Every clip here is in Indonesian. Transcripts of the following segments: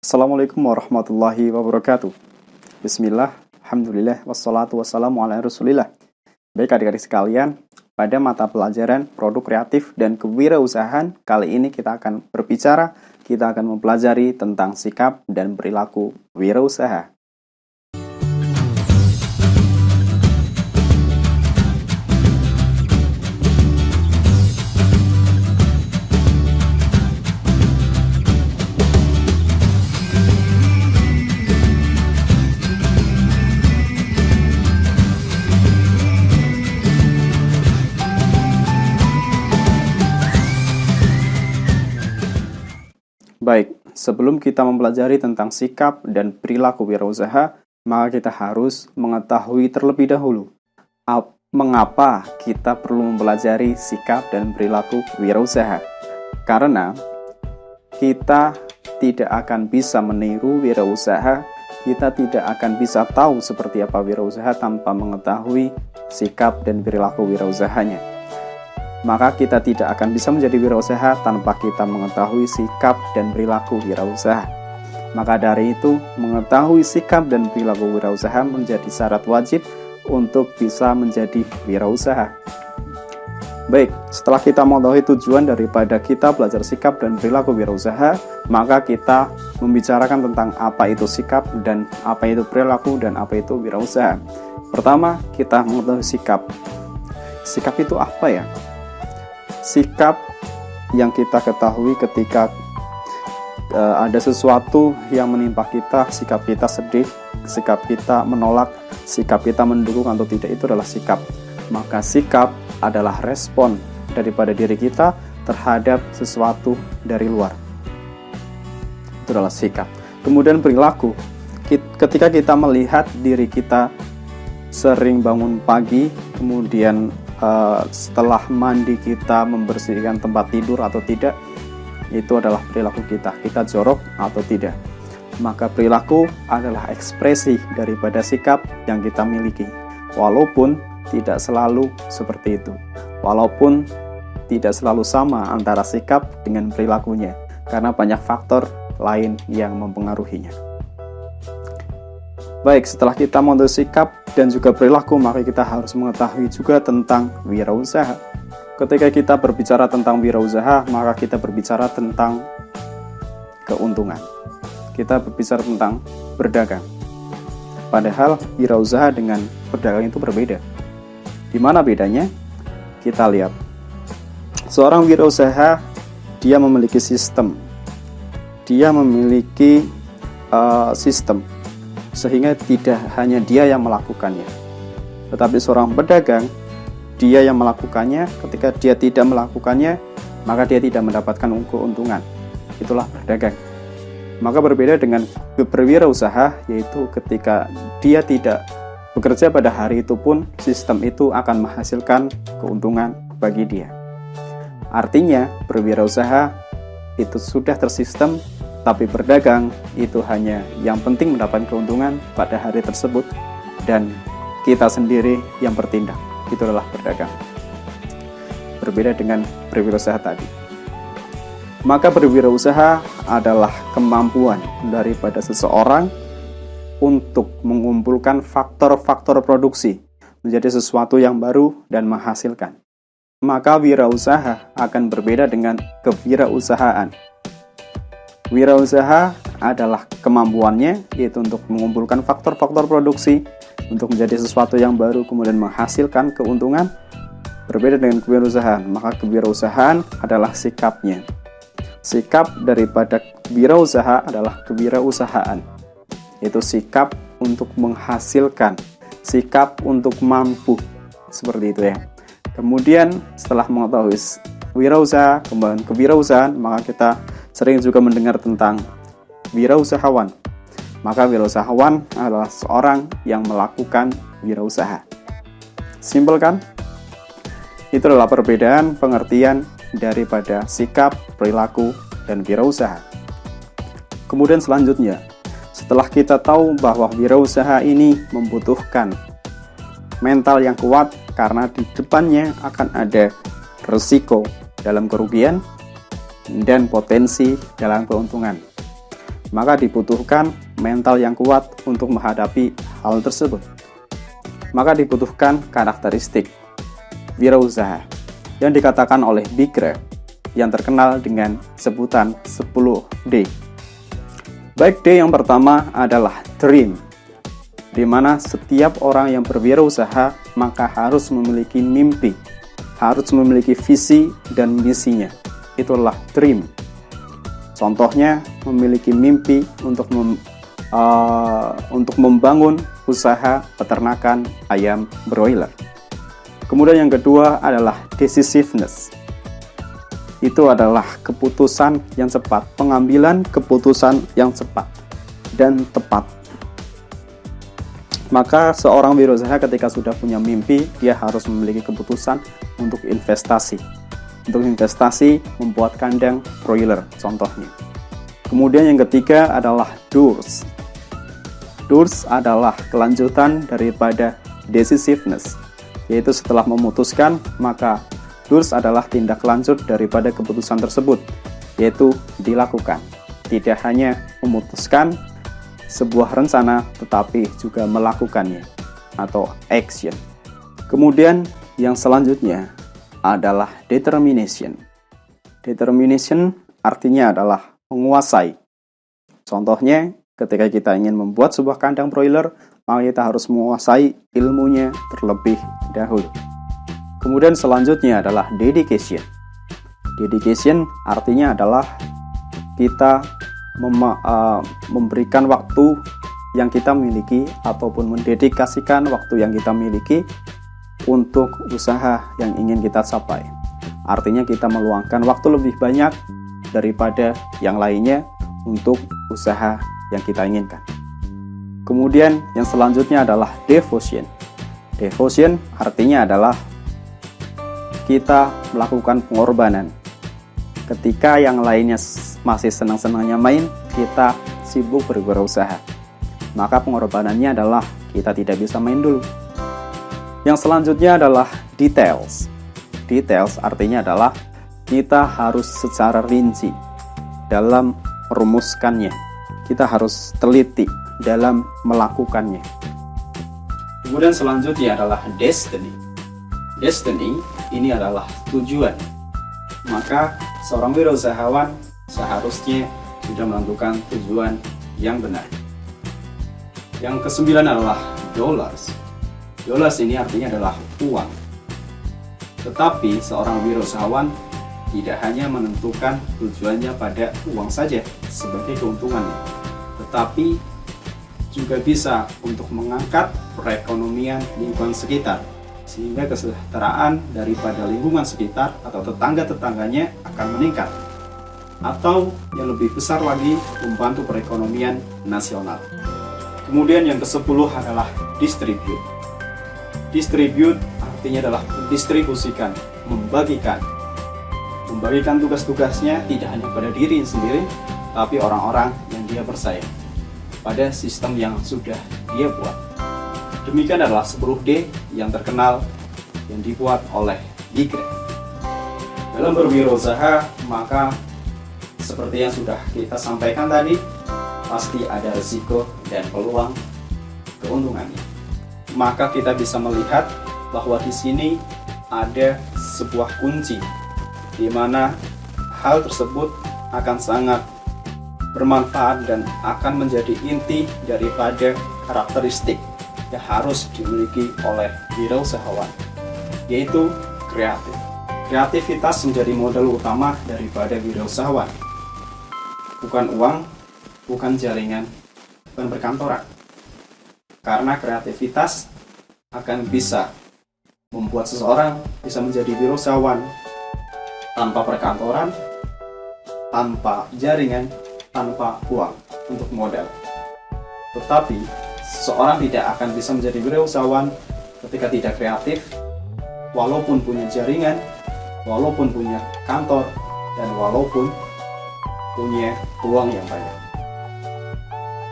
Assalamualaikum warahmatullahi wabarakatuh. Bismillah, alhamdulillah, wassalatu wassalamu ala rasulillah. Baik adik-adik sekalian, pada mata pelajaran produk kreatif dan kewirausahaan, kali ini kita akan mempelajari tentang sikap dan perilaku wirausaha. Baik, sebelum kita mempelajari tentang sikap dan perilaku wirausaha, maka kita harus mengetahui terlebih dahulu mengapa kita perlu mempelajari sikap dan perilaku wirausaha. Karena kita tidak akan bisa meniru wirausaha, kita tidak akan bisa tahu seperti apa wirausaha tanpa mengetahui sikap dan perilaku wirausahanya. Maka kita tidak akan bisa menjadi wirausaha tanpa kita mengetahui sikap dan perilaku wirausaha. Maka dari itu, mengetahui sikap dan perilaku wirausaha menjadi syarat wajib untuk bisa menjadi wirausaha. Baik, setelah kita mengetahui tujuan daripada kita belajar sikap dan perilaku wirausaha, maka kita membicarakan tentang apa itu sikap dan apa itu perilaku dan apa itu wirausaha. Pertama, kita mengetahui sikap. Sikap itu apa ya? Sikap yang kita ketahui ketika ada sesuatu yang menimpa kita, sikap kita sedih, sikap kita menolak, sikap kita mendukung atau tidak, itu adalah sikap. Maka sikap adalah respon daripada diri kita terhadap sesuatu dari luar. Itu adalah sikap. Kemudian perilaku. Ketika kita melihat diri kita sering bangun pagi, kemudian setelah mandi kita membersihkan tempat tidur atau tidak, itu adalah perilaku kita jorok atau tidak. Maka perilaku adalah ekspresi daripada sikap yang kita miliki, walaupun tidak selalu seperti itu, walaupun tidak selalu sama antara sikap dengan perilakunya, karena banyak faktor lain yang mempengaruhinya. Baik, setelah kita mengetahui sikap dan juga perilaku, maka kita harus mengetahui juga tentang wirausaha. Ketika kita berbicara tentang wirausaha, maka kita berbicara tentang keuntungan. Kita berbicara tentang berdagang. Padahal wirausaha dengan berdagang itu berbeda. Di mana bedanya? Kita lihat. Seorang wirausaha, dia memiliki sistem. Dia memiliki sistem. Sehingga tidak hanya dia yang melakukannya, tetapi seorang pedagang, dia yang melakukannya. Ketika dia tidak melakukannya, maka dia tidak mendapatkan keuntungan. Itulah berdagang. Maka berbeda dengan berwirausaha, yaitu ketika dia tidak bekerja pada hari itu pun, sistem itu akan menghasilkan keuntungan bagi dia. Artinya, berwirausaha itu sudah tersistem, tapi berdagang itu hanya yang penting mendapat keuntungan pada hari tersebut dan kita sendiri yang bertindak. Itu adalah berdagang. Berbeda dengan berwirausaha tadi. Maka berwirausaha adalah kemampuan daripada seseorang untuk mengumpulkan faktor-faktor produksi menjadi sesuatu yang baru dan menghasilkan. Maka wirausaha akan berbeda dengan kewirausahaan. Wirausaha adalah kemampuannya, yaitu untuk mengumpulkan faktor-faktor produksi untuk menjadi sesuatu yang baru kemudian menghasilkan keuntungan. Berbeda dengan kewirausahaan, maka kewirausahaan adalah sikapnya. Sikap daripada wirausaha adalah kewirausahaan, yaitu sikap untuk menghasilkan, sikap untuk mampu, seperti itu ya. Kemudian setelah mengetahui wirausaha, kemudian kewirausahaan, maka kita sering juga mendengar tentang wirausahawan. Maka wirausahawan adalah seorang yang melakukan wirausaha. Simpel kan? Itu adalah perbedaan pengertian daripada sikap, perilaku, dan wirausaha. Kemudian selanjutnya, setelah kita tahu bahwa wirausaha ini membutuhkan mental yang kuat karena di depannya akan ada resiko dalam kerugian dan potensi dalam keuntungan. maka dibutuhkan mental yang kuat untuk menghadapi hal tersebut. Maka dibutuhkan karakteristik wirausaha yang dikatakan oleh Bigre yang terkenal dengan sebutan 10D. Baik, D yang pertama adalah dream, di mana setiap orang yang berwirausaha maka harus memiliki mimpi, harus memiliki visi dan misinya. Itulah dream. Contohnya memiliki mimpi untuk membangun usaha peternakan ayam broiler. Kemudian yang kedua adalah decisiveness. Itu adalah keputusan yang cepat, pengambilan keputusan yang cepat dan tepat. Maka seorang wirausaha ketika sudah punya mimpi, dia harus memiliki keputusan untuk investasi. Untuk investasi membuat kandang broiler contohnya. Kemudian yang ketiga adalah doers. Doers adalah kelanjutan daripada decisiveness, yaitu setelah memutuskan, maka doers adalah tindak lanjut daripada keputusan tersebut, yaitu dilakukan. Tidak hanya memutuskan sebuah rencana, tetapi juga melakukannya, atau action. Kemudian yang selanjutnya adalah determination. Determination artinya adalah menguasai. Contohnya, ketika kita ingin membuat sebuah kandang broiler, maka kita harus menguasai ilmunya terlebih dahulu. Kemudian selanjutnya adalah dedication. Dedication artinya adalah kita memberikan waktu yang kita miliki ataupun mendedikasikan waktu yang kita miliki untuk usaha yang ingin kita capai. Artinya kita meluangkan waktu lebih banyak daripada yang lainnya untuk usaha yang kita inginkan. Kemudian yang selanjutnya adalah devotion. Devotion artinya adalah kita melakukan pengorbanan. Ketika yang lainnya masih senang-senangnya main, kita sibuk berwirausaha. Maka pengorbanannya adalah kita tidak bisa main dulu. Yang selanjutnya adalah details. Details artinya adalah kita harus secara rinci dalam merumuskannya. Kita harus teliti dalam melakukannya. Kemudian selanjutnya adalah destiny. Destiny ini adalah tujuan. Maka seorang wirausahawan seharusnya sudah menentukan tujuan yang benar. Yang kesembilan adalah dollars. Dollars ini artinya adalah uang. Tetapi seorang wirausahawan tidak hanya menentukan tujuannya pada uang saja sebagai keuntungannya, tetapi juga bisa untuk mengangkat perekonomian lingkungan sekitar, sehingga kesejahteraan daripada lingkungan sekitar atau tetangga-tetangganya akan meningkat. Atau yang lebih besar lagi, membantu perekonomian nasional. Kemudian yang ke-10 adalah distribute. Distribute artinya adalah mendistribusikan, membagikan. Membagikan tugas-tugasnya tidak hanya pada diri sendiri, tapi orang-orang yang dia percaya pada sistem yang sudah dia buat. Demikian adalah 10D yang terkenal yang dibuat oleh Bigre. Dalam berwirausaha, maka seperti yang sudah kita sampaikan tadi, pasti ada risiko dan peluang keuntungannya. Maka kita bisa melihat bahwa di sini ada sebuah kunci di mana hal tersebut akan sangat bermanfaat dan akan menjadi inti daripada karakteristik yang harus dimiliki oleh wirausahawan, yaitu kreatif. Kreativitas menjadi modal utama daripada wirausahawan. Bukan uang, bukan jaringan, bukan perkantoran. Karena kreativitas akan bisa membuat seseorang bisa menjadi wirausahawan tanpa perkantoran, tanpa jaringan, tanpa uang untuk modal. Tetapi seseorang tidak akan bisa menjadi wirausahawan ketika tidak kreatif, walaupun punya jaringan, walaupun punya kantor, dan walaupun punya uang yang banyak.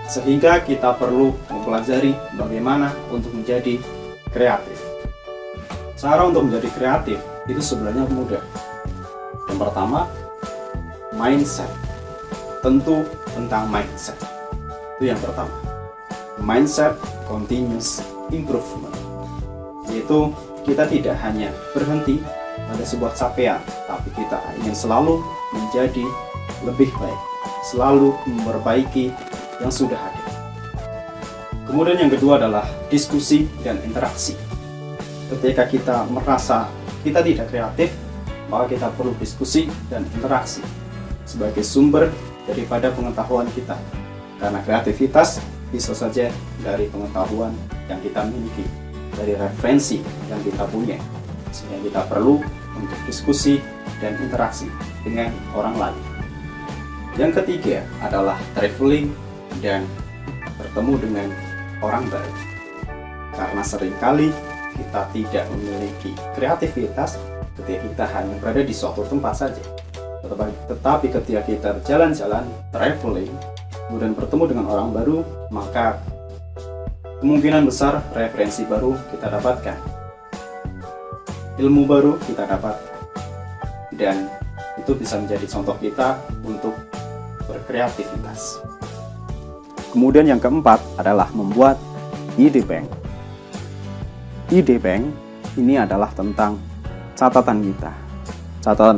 Sehingga kita perlu mempelajari bagaimana untuk menjadi kreatif. Cara untuk menjadi kreatif itu sebenarnya mudah. Yang pertama, mindset. tentu tentang mindset. Itu yang pertama. Mindset continuous improvement. Yaitu kita tidak hanya berhenti pada sebuah capaian, tapi kita ingin selalu menjadi lebih baik, selalu memperbaiki yang sudah ada. Kemudian yang kedua adalah diskusi dan interaksi. Ketika kita merasa kita tidak kreatif, maka kita perlu diskusi dan interaksi sebagai sumber daripada pengetahuan kita. Karena kreativitas bisa saja dari pengetahuan yang kita miliki, dari referensi yang kita punya, sehingga kita perlu untuk diskusi dan interaksi dengan orang lain. Yang ketiga adalah traveling dan bertemu dengan orang baru. Karena seringkali kita tidak memiliki kreativitas ketika kita hanya berada di suatu tempat saja. Tetapi ketika kita jalan-jalan, traveling, kemudian bertemu dengan orang baru, maka kemungkinan besar referensi baru kita dapatkan, ilmu baru kita dapatkan, dan itu bisa menjadi contoh kita untuk berkreativitas. Kemudian yang keempat adalah membuat ide bank. Ide bank ini adalah tentang catatan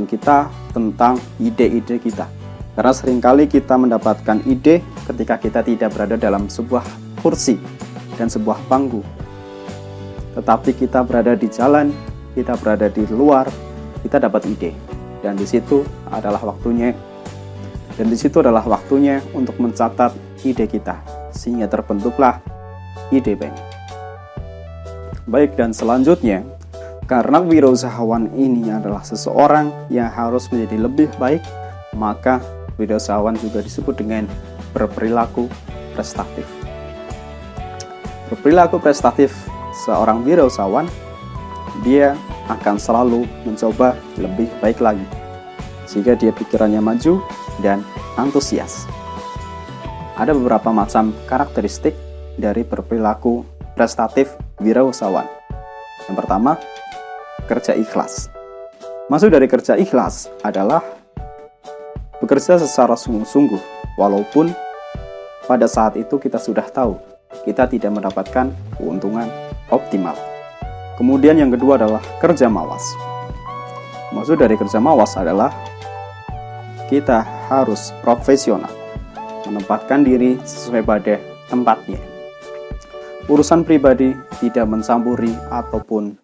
kita tentang ide-ide kita. Karena seringkali kita mendapatkan ide ketika kita tidak berada dalam sebuah kursi dan sebuah panggung. Tetapi kita berada di jalan, kita berada di luar, kita dapat ide. Dan di situ adalah waktunya untuk mencatat ide kita, sehingga terbentuklah ide bank. Baik, dan selanjutnya, karena wirausahawan ini adalah seseorang yang harus menjadi lebih baik, maka wirausahawan juga disebut dengan berperilaku prestatif. Berperilaku prestatif seorang wirausahawan, dia akan selalu mencoba lebih baik lagi, sehingga dia pikirannya maju dan antusias. Ada beberapa macam karakteristik dari berperilaku prestatif wirausahawan. Yang pertama, kerja ikhlas. Maksud dari kerja ikhlas adalah bekerja secara sungguh-sungguh, walaupun pada saat itu kita sudah tahu kita tidak mendapatkan keuntungan optimal. Kemudian yang kedua adalah kerja mawas. Maksud dari kerja mawas adalah kita harus profesional, menempatkan diri sesuai pada tempatnya. Urusan pribadi tidak mencampuri ataupun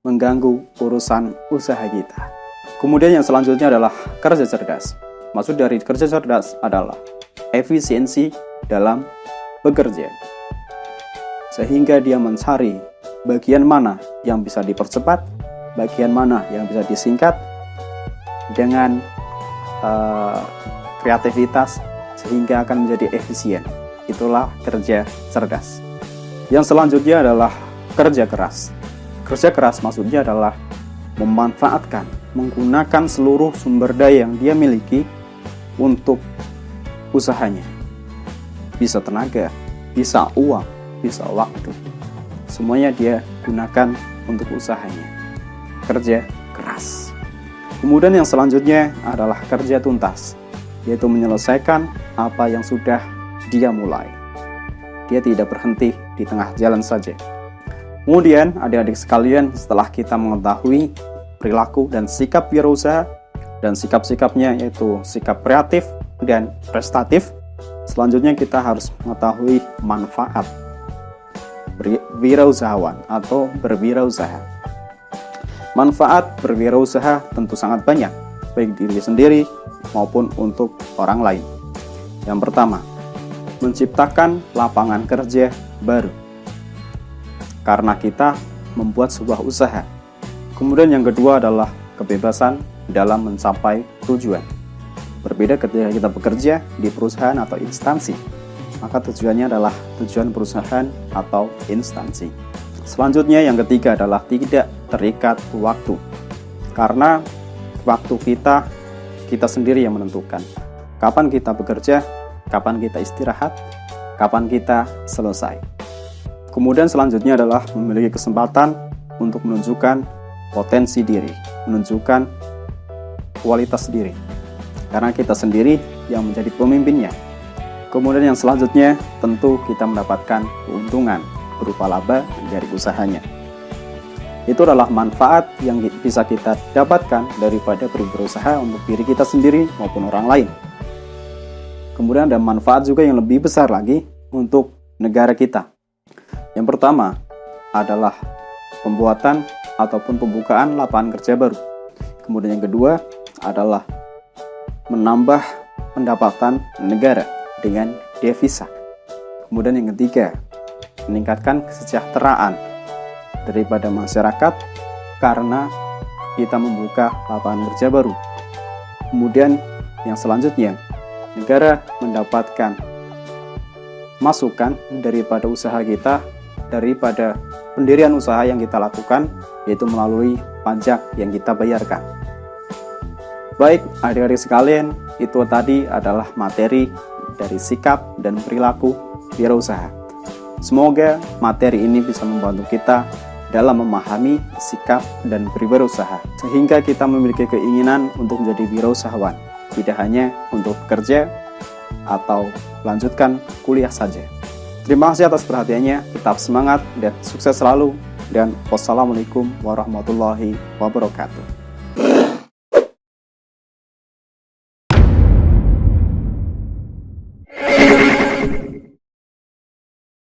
mengganggu urusan usaha kita. Kemudian yang selanjutnya adalah kerja cerdas. Maksud dari kerja cerdas adalah efisiensi dalam bekerja, sehingga dia mencari bagian mana yang bisa dipercepat, bagian mana yang bisa disingkat dengan kreativitas, sehingga akan menjadi efisien. Itulah kerja cerdas. Yang selanjutnya adalah kerja keras. Kerja keras maksudnya adalah memanfaatkan, menggunakan seluruh sumber daya yang dia miliki untuk usahanya. Bisa tenaga, bisa uang, bisa waktu. Semuanya dia gunakan untuk usahanya. Kerja keras. Kemudian yang selanjutnya adalah kerja tuntas, yaitu menyelesaikan apa yang sudah dia mulai. Dia tidak berhenti di tengah jalan saja. Kemudian adik-adik sekalian, setelah kita mengetahui perilaku dan sikap wirausaha dan sikap-sikapnya, yaitu sikap kreatif dan prestatif, selanjutnya kita harus mengetahui manfaat wirausahawan atau berwirausaha. Manfaat berwirausaha tentu sangat banyak, baik diri sendiri maupun untuk orang lain. Yang pertama, menciptakan lapangan kerja baru karena kita membuat sebuah usaha. Kemudian yang kedua adalah kebebasan dalam mencapai tujuan. Berbeda ketika kita bekerja di perusahaan atau instansi, maka tujuannya adalah tujuan perusahaan atau instansi. Selanjutnya yang ketiga adalah tidak terikat waktu, karena waktu kita sendiri yang menentukan kapan kita bekerja, kapan kita istirahat, kapan kita selesai. Kemudian selanjutnya adalah memiliki kesempatan untuk menunjukkan potensi diri, menunjukkan kualitas diri. Karena kita sendiri yang menjadi pemimpinnya. Kemudian yang selanjutnya, tentu kita mendapatkan keuntungan berupa laba dari usahanya. Itu adalah manfaat yang bisa kita dapatkan daripada berusaha untuk diri kita sendiri maupun orang lain. Kemudian ada manfaat juga yang lebih besar lagi untuk negara kita. Yang pertama adalah pembuatan ataupun pembukaan lapangan kerja baru. Kemudian yang kedua adalah menambah pendapatan negara dengan devisa. Kemudian yang ketiga, meningkatkan kesejahteraan daripada masyarakat karena kita membuka lapangan kerja baru. Kemudian yang selanjutnya, negara mendapatkan masukan daripada usaha kita, daripada pendirian usaha yang kita lakukan, yaitu melalui pajak yang kita bayarkan. Baik, adik-adik sekalian, itu tadi adalah materi dari sikap dan perilaku wirausaha. Semoga materi ini bisa membantu kita dalam memahami sikap dan berwirausaha, sehingga kita memiliki keinginan untuk menjadi wirausahawan, tidak hanya untuk bekerja atau lanjutkan kuliah saja. Terima kasih atas perhatiannya, tetap semangat dan sukses selalu, dan wassalamualaikum warahmatullahi wabarakatuh.